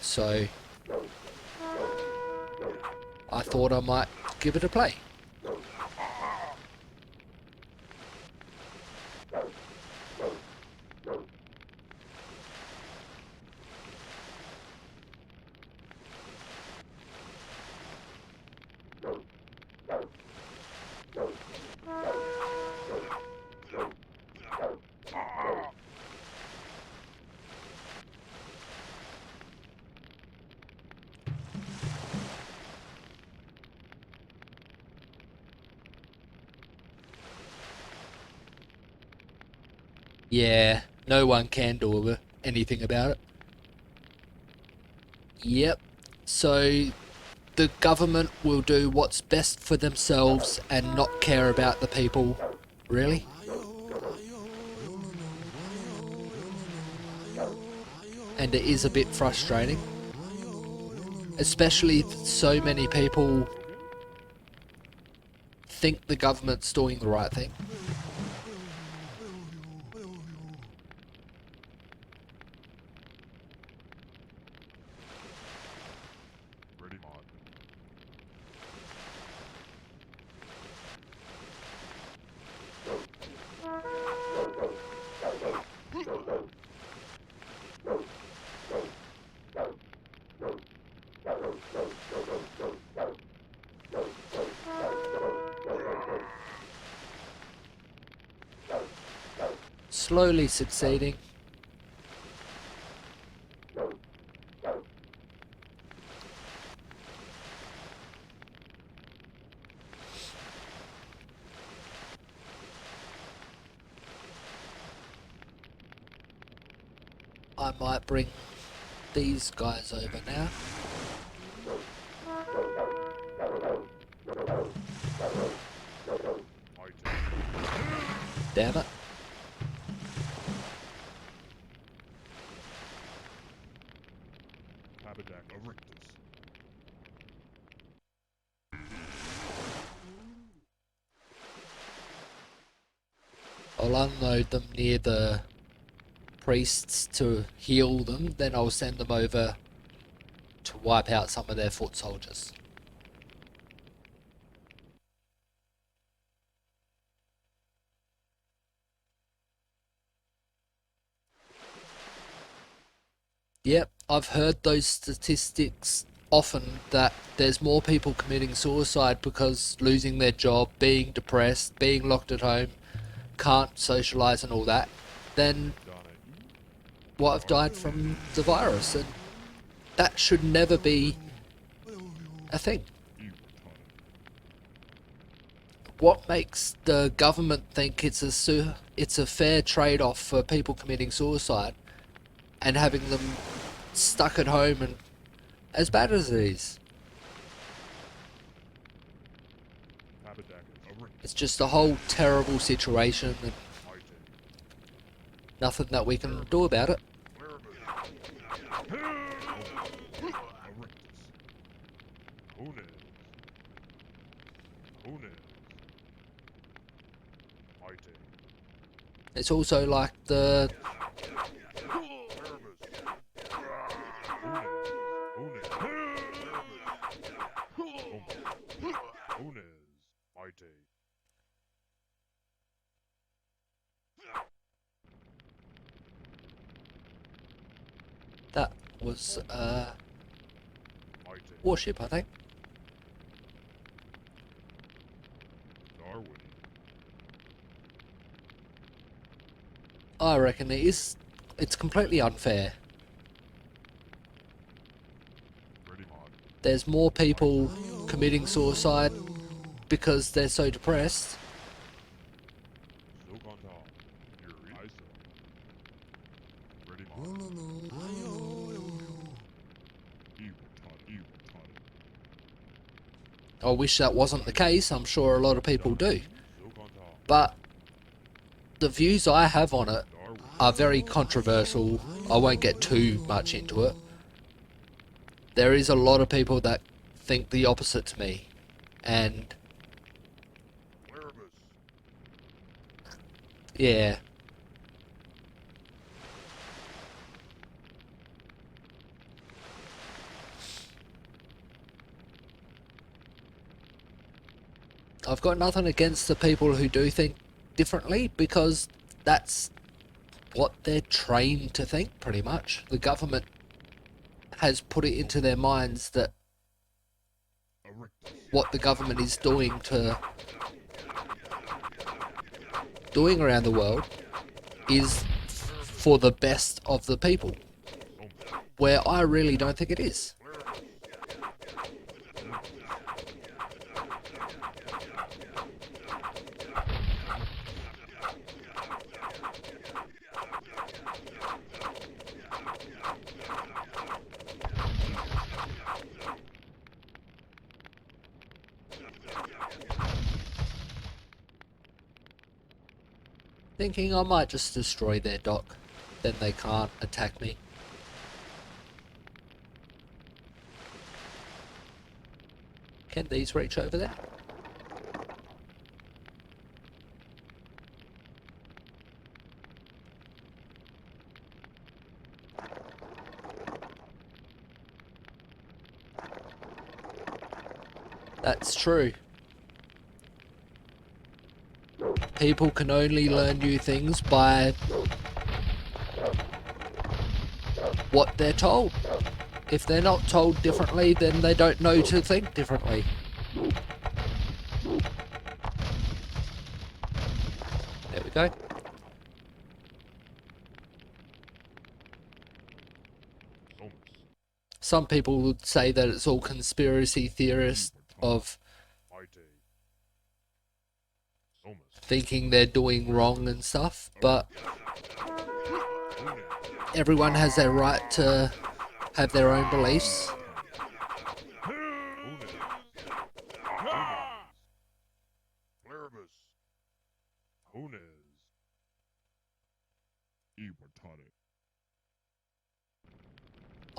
so I thought I might give it a play. Yeah, no one can do anything about it. Yep, so the government will do what's best for themselves and not care about the people, really. And it is a bit frustrating, especially if so many people think the government's doing the right thing. Slowly succeeding. I might bring these guys over now. Damn it. I'll unload them near the priests to heal them, then I'll send them over to wipe out some of their foot soldiers. Yep, I've heard those statistics often, that there's more people committing suicide because losing their job, being depressed, being locked at home, can't socialise and all that, than what have died from the virus, and that should never be a thing. What makes the government think it's a fair trade-off for people committing suicide and having them stuck at home, and as bad as it is? It's just a whole terrible situation and nothing that we can do about it. It's also like the that was a warship, I think. I reckon it is. It's completely unfair. There's more people committing suicide because they're so depressed. I wish that wasn't the case. I'm sure a lot of people do. But the views I have on it are very controversial. I won't get too much into it. There is a lot of people that think the opposite to me, and yeah. I've got nothing against the people who do think differently, because that's what they're trained to think, pretty much. The government has put it into their minds that what the government is doing around the world is for the best of the people, where I really don't think it is. Thinking I might just destroy their dock, then they can't attack me. Can these reach over there? That's true. People can only learn new things by what they're told. If they're not told differently, then they don't know to think differently. There we go. Some people would say that it's all conspiracy theorists of thinking they're doing wrong and stuff, but everyone has their right to have their own beliefs.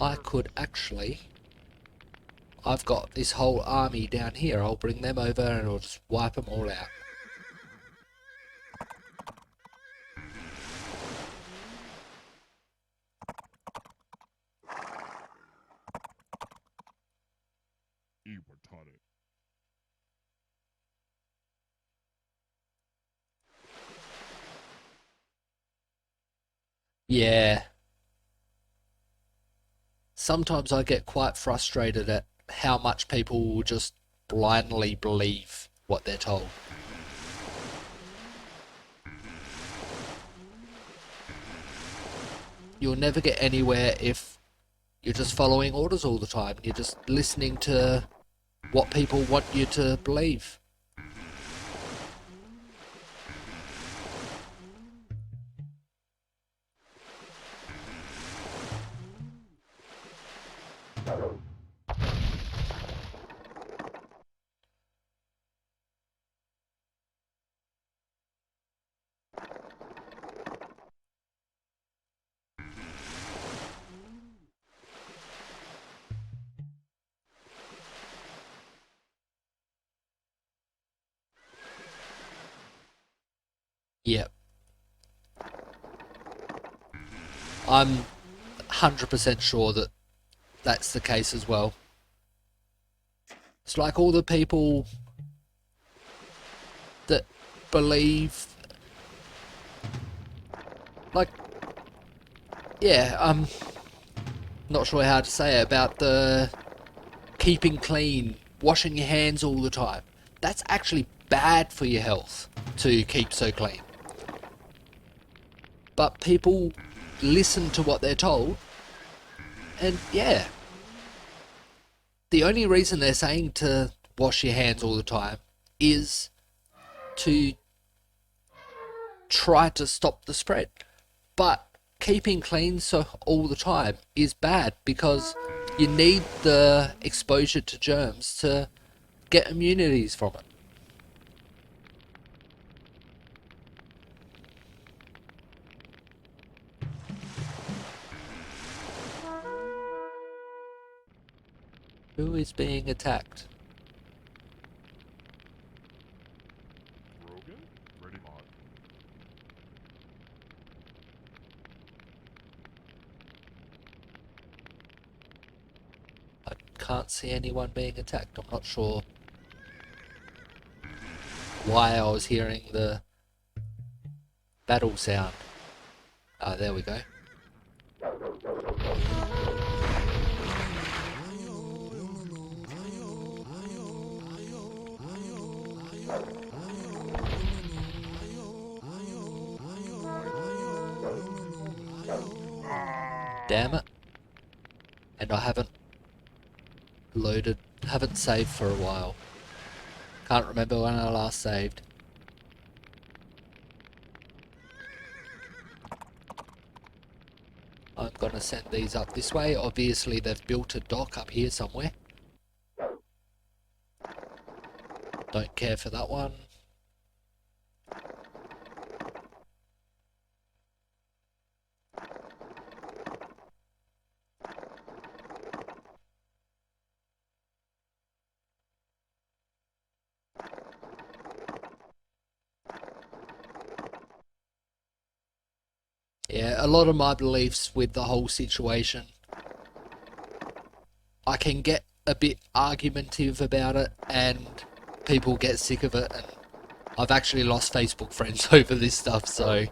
I could actually... I've got this whole army down here. I'll bring them over and I'll just wipe them all out. Yeah. Sometimes I get quite frustrated at how much people will just blindly believe what they're told. You'll never get anywhere if you're just following orders all the time. You're just listening to what people want you to believe. Yep. I'm 100% sure that that's the case as well. It's like all the people that believe, like, yeah, I'm not sure how to say it, about the keeping clean, washing your hands all the time. That's actually bad for your health to keep so clean. But people listen to what they're told, and yeah, the only reason they're saying to wash your hands all the time is to try to stop the spread. But keeping clean so all the time is bad, because you need the exposure to germs to get immunities from it. Who is being attacked? I can't see anyone being attacked. I'm not sure. why I was hearing the battle sound. Ah, there we go. Damn it. And I haven't saved for a while. Can't remember when I last saved. I'm gonna send these up this way. Obviously they've built a dock up here somewhere. Don't care for that one. Yeah, a lot of my beliefs with the whole situation, I can get a bit argumentative about it and people get sick of it, and I've actually lost Facebook friends over this stuff, so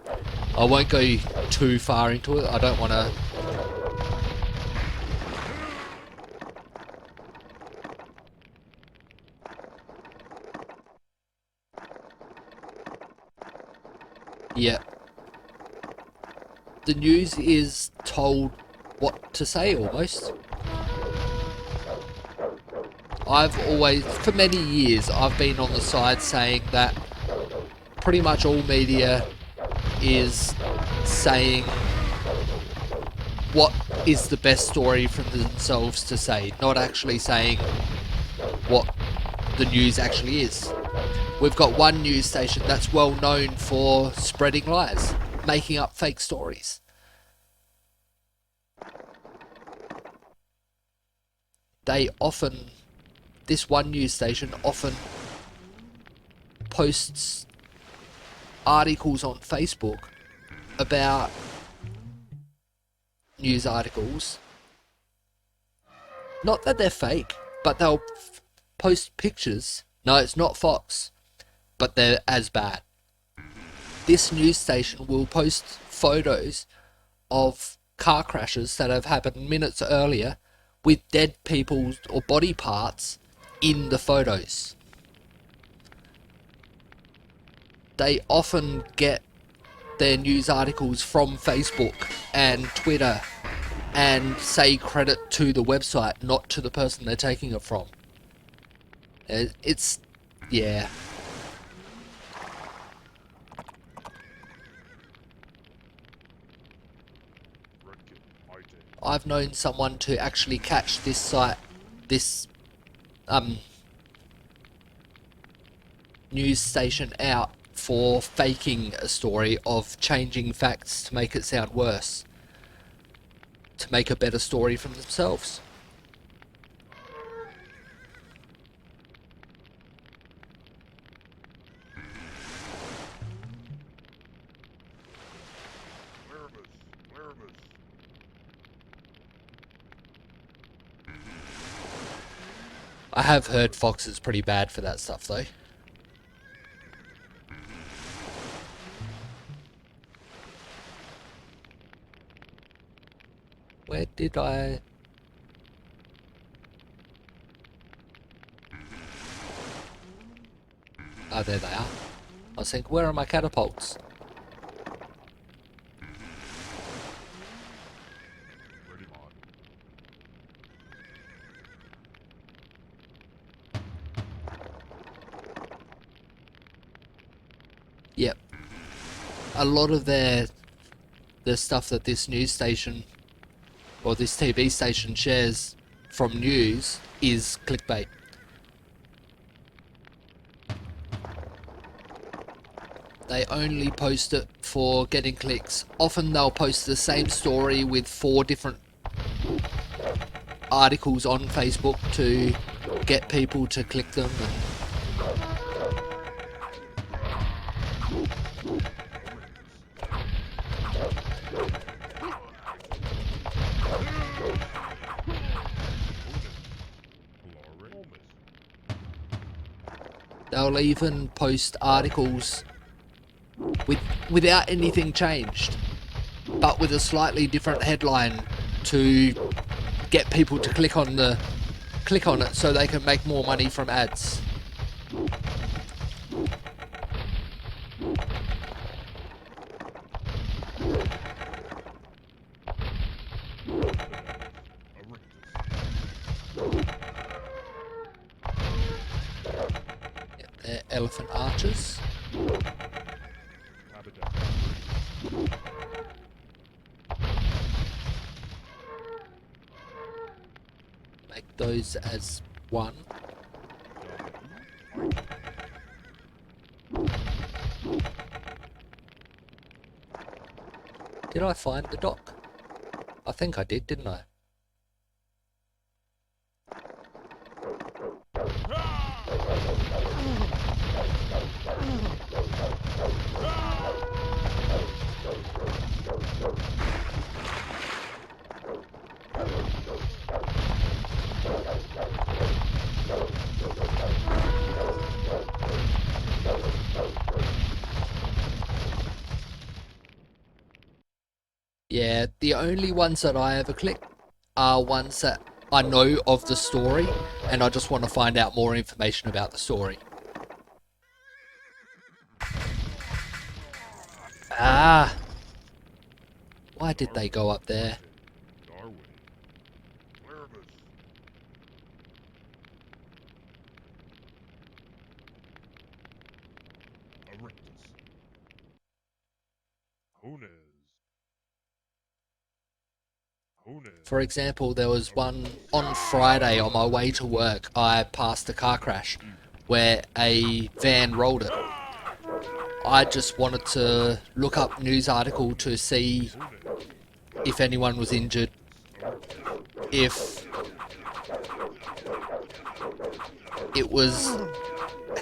I won't go too far into it. I don't want to... Yeah. The news is told what to say, almost. I've always, for many years, I've been on the side saying that pretty much all media is saying what is the best story from themselves to say, not actually saying what the news actually is. We've got one news station that's well known for spreading lies, making up fake stories. This one news station often posts articles on Facebook about news articles. Not that they're fake, but they'll post pictures. No, it's not Fox, but they're as bad. This news station will post photos of car crashes that have happened minutes earlier with dead people or body parts in the photos. They often get their news articles from Facebook and Twitter and say credit to the website, not to the person they're taking it from. It's... yeah. I've known someone to actually catch this site, this news station out for faking a story of changing facts to make it sound worse, to make a better story from themselves. I have heard Fox is pretty bad for that stuff though. Where did I... oh, there they are. I was thinking, where are my catapults? Yep. A lot of the stuff that this news station or this TV station shares from news is clickbait. They only post it for getting clicks. Often they'll post the same story with 4 different articles on Facebook to get people to click them. They'll even post articles without anything changed, but with a slightly different headline to get people to click on it so they can make more money from ads. Yep, they're elephant archers. Make those as one. Did I find the dock? I think I did, didn't I? Yeah, the only ones that I ever click are ones that I know of the story and I just want to find out more information about the story. Ah! Why did they go up there? For example, there was one on Friday on my way to work. I passed a car crash where a van rolled it. I just wanted to look up news article to see if anyone was injured, if it was,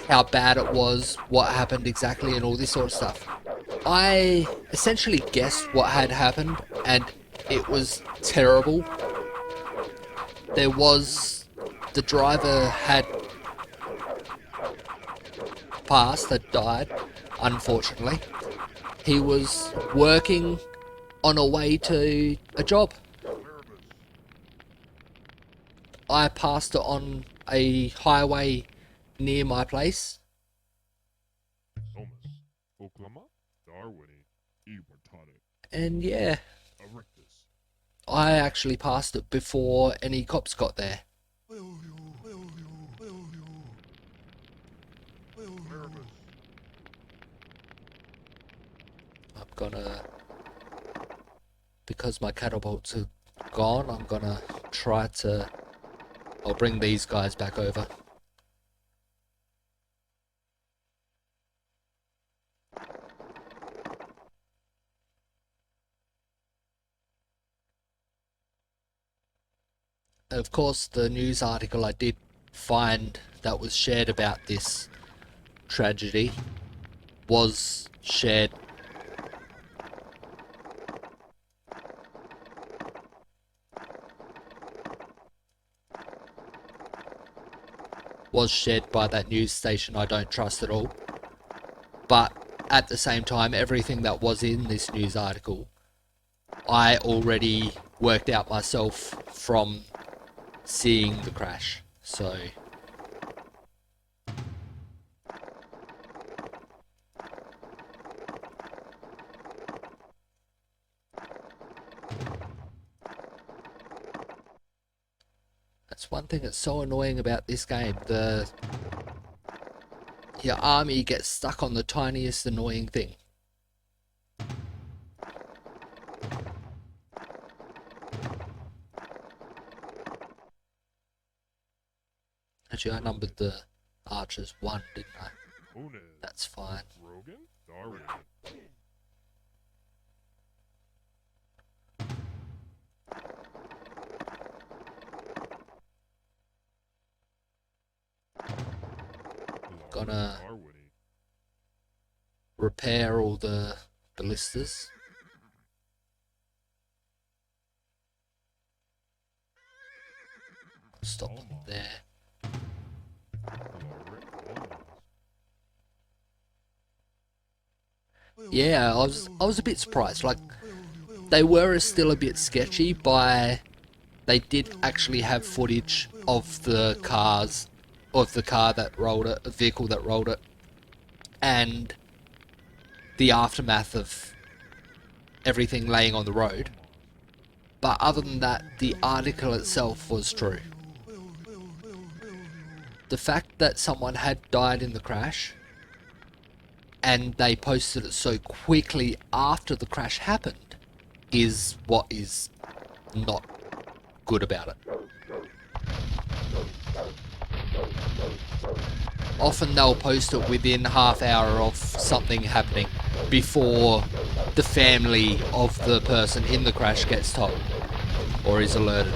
how bad it was, what happened exactly, and all this sort of stuff. I essentially guessed what had happened, and it was terrible. There was, the driver had passed, had died, unfortunately. He was working on a way to a job. I passed it on a highway near my place. And yeah, I actually passed it before any cops got there. I'm gonna, because my catapults are gone, I'm gonna try to, I'll bring these guys back over. Of course, the news article I did find that was shared about this tragedy was shared by that news station I don't trust at all. But at the same time, everything that was in this news article, I already worked out myself from seeing the crash. So that's one thing that's so annoying about this game. Your army gets stuck on the tiniest annoying thing. Actually, I numbered the archers 1, didn't I? That's fine. Gonna repair all the ballistas. Stop them there. Yeah, I was a bit surprised. Like, they were still a bit sketchy by they did actually have footage of the cars, of the car that rolled it, a vehicle that rolled it, and the aftermath of everything laying on the road. But other than that, the article itself was true. The fact that someone had died in the crash and they posted it so quickly after the crash happened is what is not good about it. Often they'll post it within half hour of something happening before the family of the person in the crash gets told or is alerted.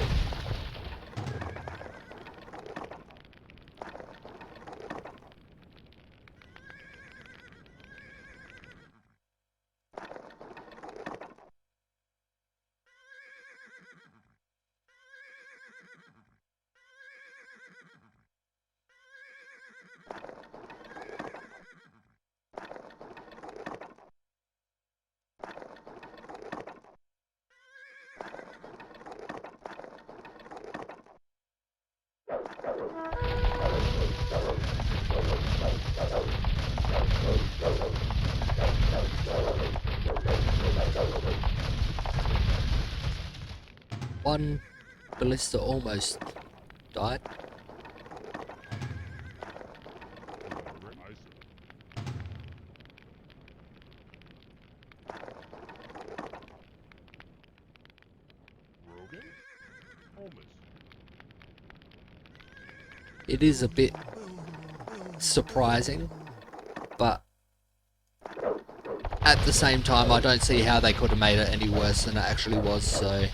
One ballista almost died. It is a bit surprising, but at the same time I don't see how they could have made it any worse than it actually was, so...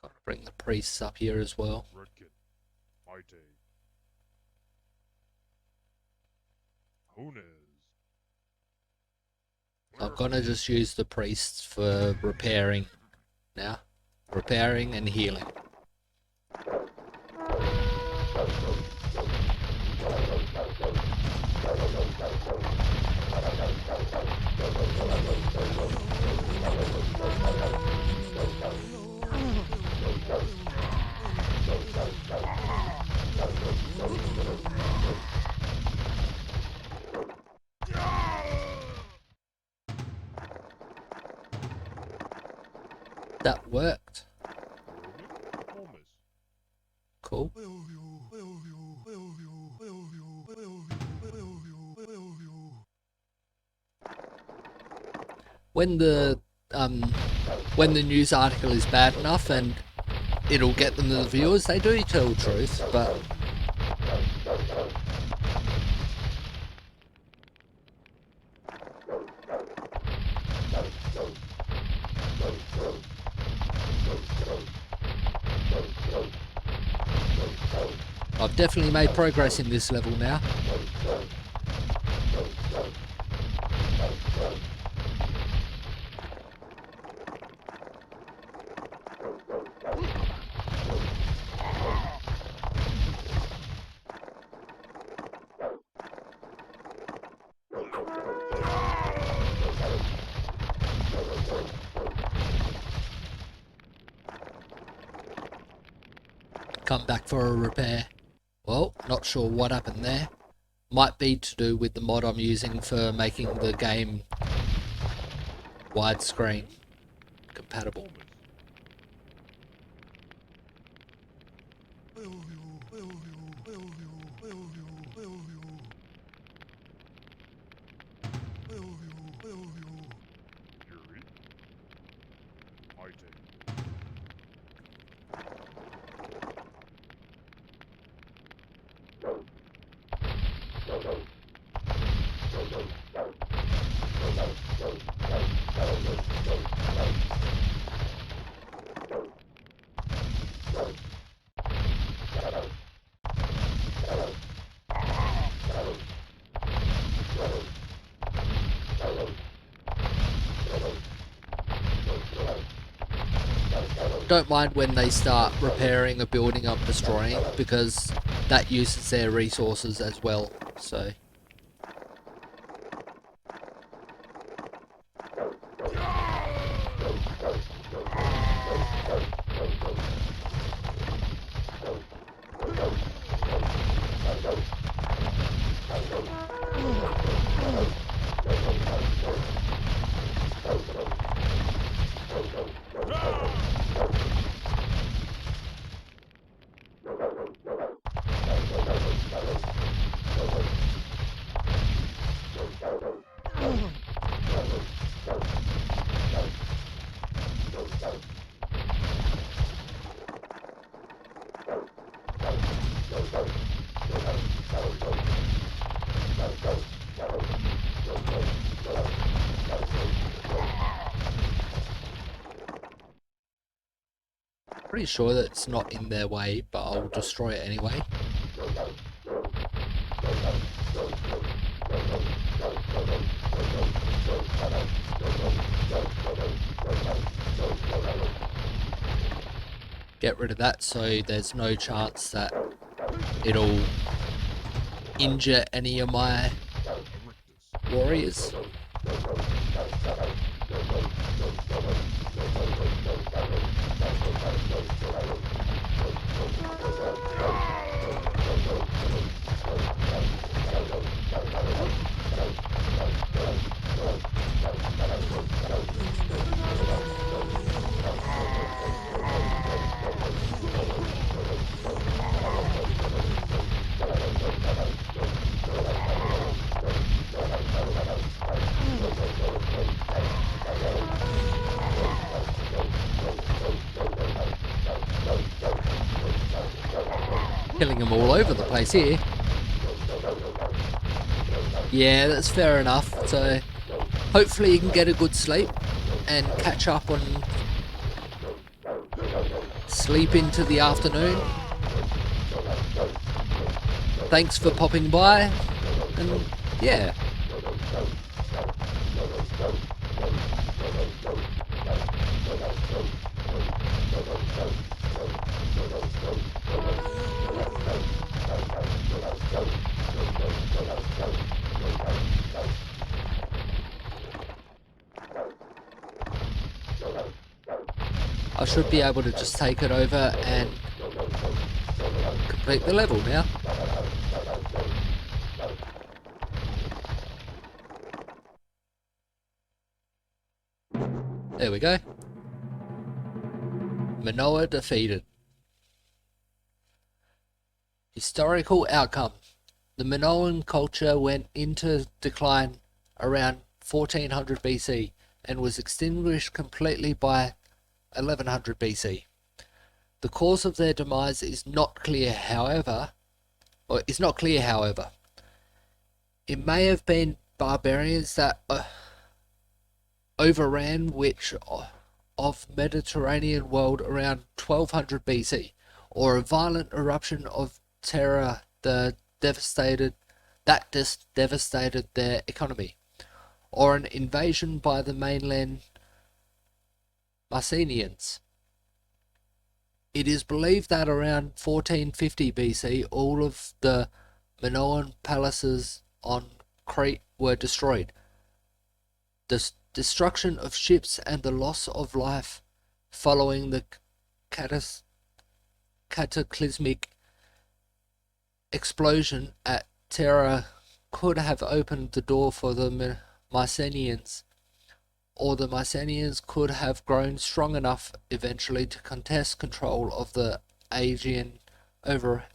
Gotta bring the priests up here as well. I'm gonna just use the priests for repairing now. Repairing and healing. That worked. Cool. When the when the news article is bad enough and it'll get them the viewers, they do tell the truth, but I've definitely made progress in this level now. Come back for a repair. Well, not sure what happened there. Might be to do with the mod I'm using for making the game widescreen compatible. don't mind when they start repairing a building I'm destroying, because that uses their resources as well, so... Pretty sure that it's not in their way, but I'll destroy it anyway. Get rid of that so there's no chance that it'll injure any of my warriors. Killing them all over the place here. Yeah, that's fair enough. So hopefully you can get a good sleep and catch up on sleep into the afternoon. Thanks for popping by, and yeah. I should be able to just take it over and complete the level now. There we go. Manoa defeated. Historical outcome. The Minoan culture went into decline around 1400 BC and was extinguished completely by 1100 BC. The cause of their demise is not clear, however. It may have been barbarians that overran which of Mediterranean world around 1200 BC, or a violent eruption of terror that devastated their economy, or an invasion by the mainland Mycenaeans. It is believed that around 1450 BC, all of the Minoan palaces on Crete were destroyed. The destruction of ships and the loss of life following the cataclysmic explosion at Terra could have opened the door for the Mycenaeans, or the Mycenaeans could have grown strong enough eventually to contest control of the Aegean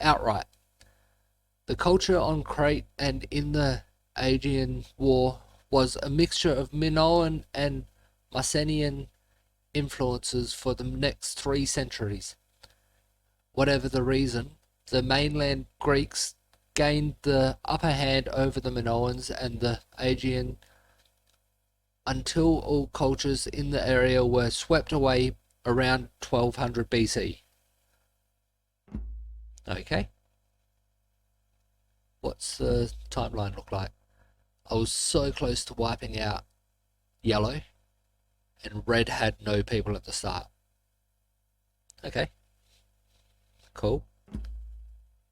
outright. The culture on Crete and in the Aegean War was a mixture of Minoan and Mycenaean influences for the next 3 centuries. Whatever the reason, the mainland Greeks gained the upper hand over the Minoans and the Aegean until all cultures in the area were swept away around 1200 BC. Okay. What's the timeline look like? I was so close to wiping out yellow, and red had no people at the start. Okay, cool.